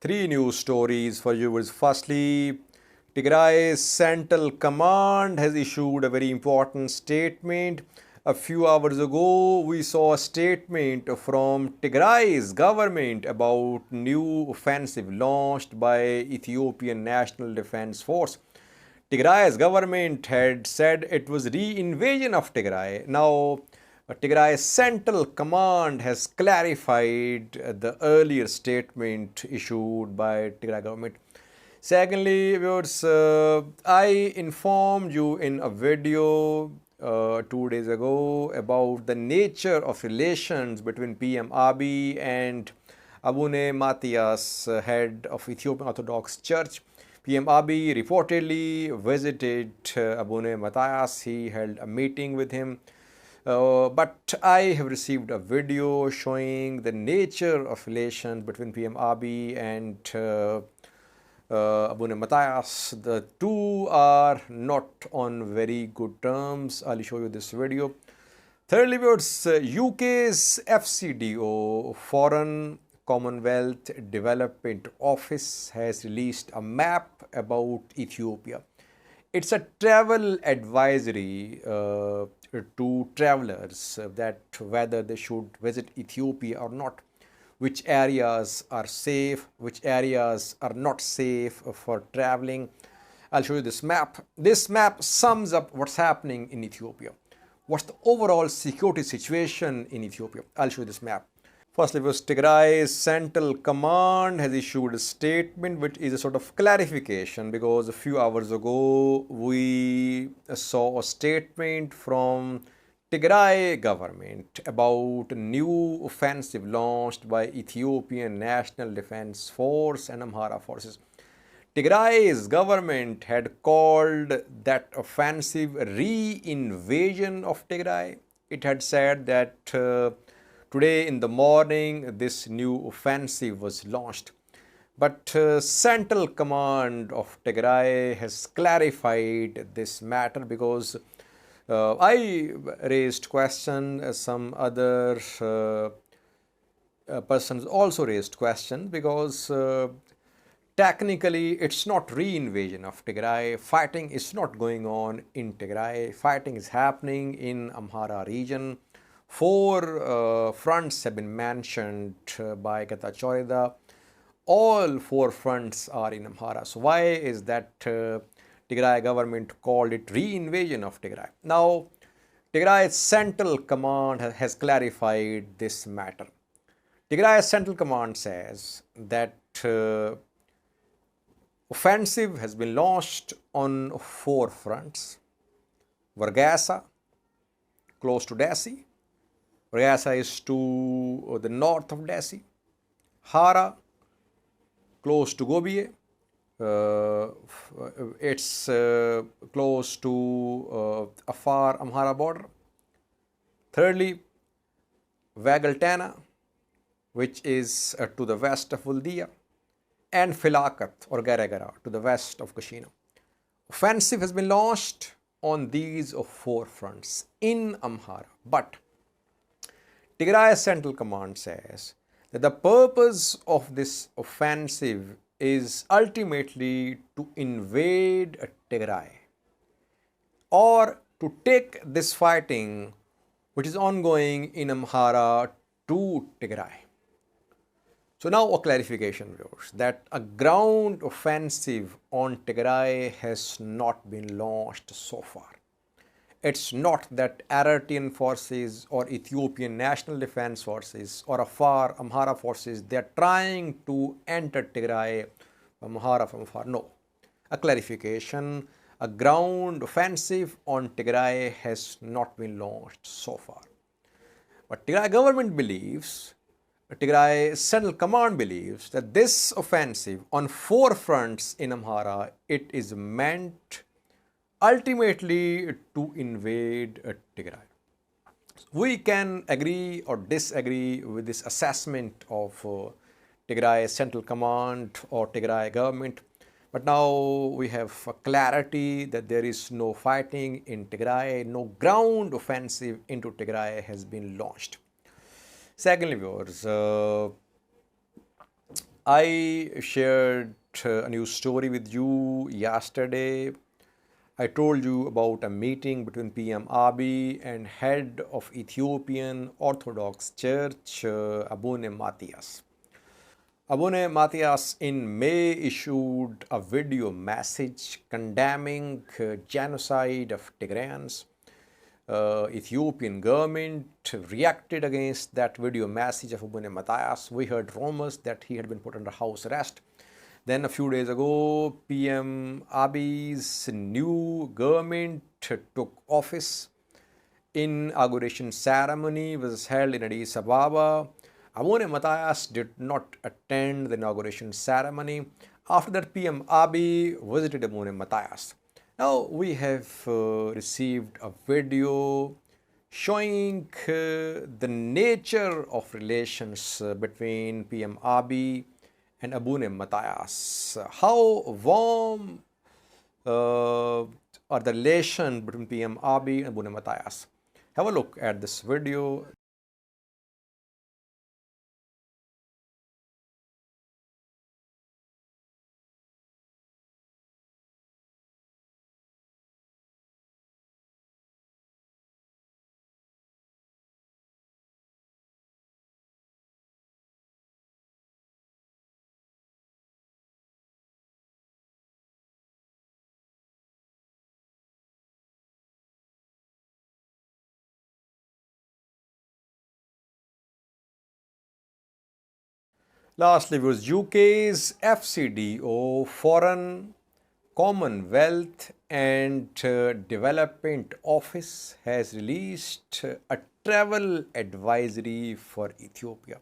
Three news stories for you. Firstly, Tigray's Central Command has issued a very important statement. A few hours ago, we saw a statement from Tigray's government about new offensive launched by Ethiopian National Defense Force. Tigray's government had said it was re-invasion of Tigray. Now, Tigray's Central Command has clarified the earlier statement issued by Tigray government. Secondly, viewers, I informed you in a video 2 days ago about the nature of relations between PM Abiy and Abune Mathias, head of Ethiopian Orthodox Church. PM Abiy reportedly visited Abune Mathias. He held a meeting with him. But I have received a video showing the nature of relations between PM Abiy and Abune Mathias. The two are not on very good terms. I'll show you this video. Thirdly, viewers, UK's FCDO, Foreign Commonwealth Development Office, has released a map about Ethiopia. It's a travel advisory to travelers that whether they should visit Ethiopia or not, which areas are safe, which areas are not safe for traveling. I'll show you this map. This map sums up what's happening in Ethiopia. What's the overall security situation in Ethiopia? I'll show you this map. Firstly, Tigray's Central Command has issued a statement which is a sort of clarification, because a few hours ago we saw a statement from Tigray government about a new offensive launched by Ethiopian National Defense Force and Amhara forces. Tigray's government had called that offensive re-invasion of Tigray. It had said that today in the morning this new offensive was launched. But Central Command of Tigray has clarified this matter, because I raised question, some other persons also raised questions, because technically it's not re-invasion of Tigray. Fighting is not going on in Tigray. Fighting is happening in Amhara region. Four fronts have been mentioned by Getachorida. All four fronts are in Amhara. So why is that Tigray government called it re-invasion of Tigray? Now, Tigray's Central Command has clarified this matter. Tigray's Central Command says that offensive has been launched on four fronts. Vargasa, close to Dessie. Vargasa is to the north of Dessie. Hara, close to Gobiye. It's close to Afar Amhara border. Thirdly, Vagaltana, which is to the west of Uldia, and Filakat or Garagara to the west of Kushina. Offensive has been launched on these four fronts in Amhara. But Tigray Central Command says that the purpose of this offensive is ultimately to invade Tigray, or to take this fighting which is ongoing in Amhara to Tigray. So now a clarification, viewers, that a ground offensive on Tigray has not been launched so far. It's not that Eritrean forces or Ethiopian National Defense Forces or Afar Amhara forces, they are trying to enter Tigray from Afar. No. A clarification, a ground offensive on Tigray has not been launched so far. But Tigray government believes, Tigray Central Command believes that this offensive on four fronts in Amhara, it is meant ultimately to invade Tigray. We can agree or disagree with this assessment of Tigray Central Command or Tigray government, but now we have clarity that there is no fighting in Tigray, no ground offensive into Tigray has been launched. Secondly, viewers, I shared a news story with you yesterday. I told you about a meeting between PM Abiy and head of Ethiopian Orthodox Church, Abune Mathias. Abune Mathias in May issued a video message condemning genocide of Tigrayans. Ethiopian government reacted against that video message of Abune Mathias. We heard rumors that he had been put under house arrest. Then a few days ago, PM Abiy's new government took office. Inauguration ceremony was held in Addis Ababa. Abune Mathias did not attend the inauguration ceremony. After that, PM Abiy visited Abune Mathias. Now we have received a video showing the nature of relations between PM Abiy and Abune Mathias. How warm are the relations between PM Abiy and Abune Mathias? Have a look at this video. Lastly was UK's FCDO, Foreign Commonwealth and Development Office, has released a travel advisory for Ethiopia.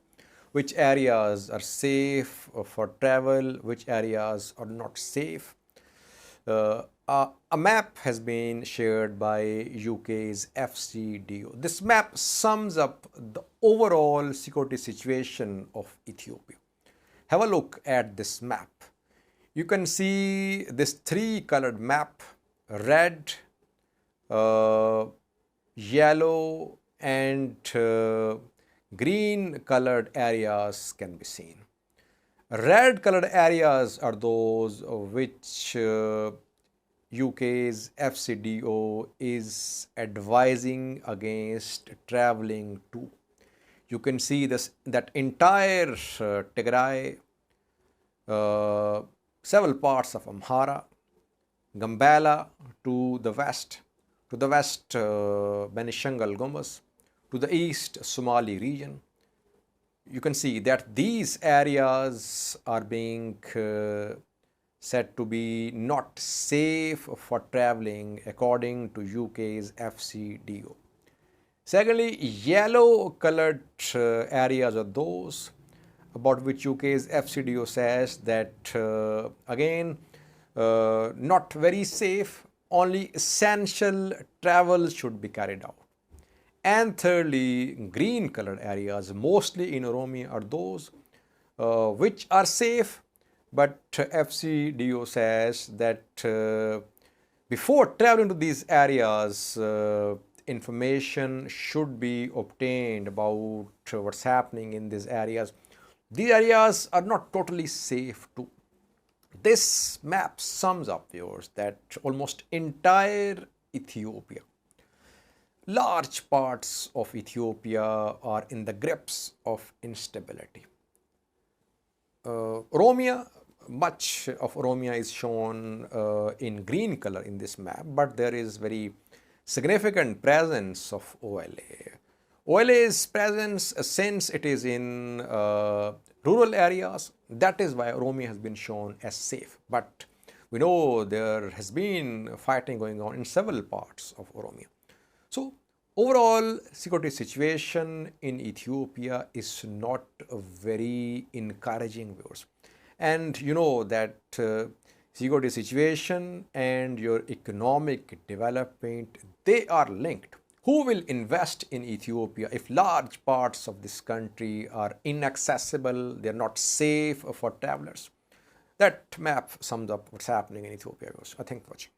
Which areas are safe for travel, which areas are not safe. A map has been shared by UK's FCDO. This map sums up the overall security situation of Ethiopia. Have a look at this map. You can see this three-colored map: red, yellow, and green-colored areas can be seen. Red colored areas are those which UK's FCDO is advising against traveling to. You can see that entire Tigray, several parts of Amhara, Gambela to the west Benishangal Gumbas, to the east Somali region. You can see that these areas are being said to be not safe for traveling according to UK's FCDO. Secondly, yellow colored areas are those about which UK's FCDO says that again not very safe, only essential travel should be carried out. And thirdly, green colored areas, mostly in Oromia, are those which are safe, but FCDO says that before traveling to these areas, information should be obtained about what's happening in these areas. These areas are not totally safe too. This map sums up, viewers, that almost entire Ethiopia, large parts of Ethiopia are in the grips of instability. Oromia, much of Oromia is shown in green color in this map, but there is very significant presence of OLA. OLA's presence, since it is in rural areas, that is why Oromia has been shown as safe. But we know there has been fighting going on in several parts of Oromia. So overall security situation in Ethiopia is not very encouraging, viewers. And you know that security situation and your economic development, they are linked. Who will invest in Ethiopia if large parts of this country are inaccessible, they are not safe for travelers? That map sums up what's happening in Ethiopia, viewers. Thanks for watching.